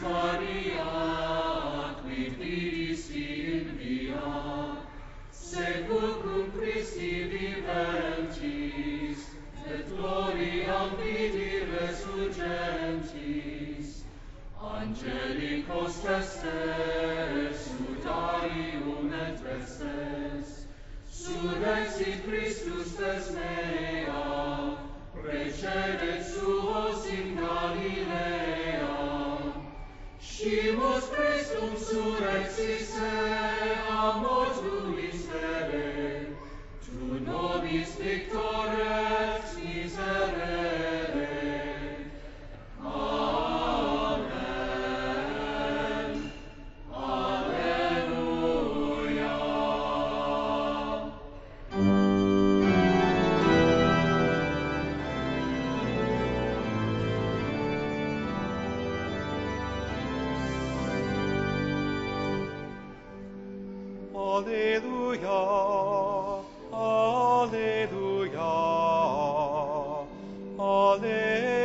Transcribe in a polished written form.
Maria, qui fidisti in via, sepulcrum Christi viventis, et gloriam vidi resurgentis, angelicos testes, sudarium et vestes, surrexit Christus tes mea, precedet suos in Galilea, scimus Christum surrexit a mortuis vere, tu nobis victorex miserere. Amen. Alleluia. Alleluia, Alleluia, Alleluia.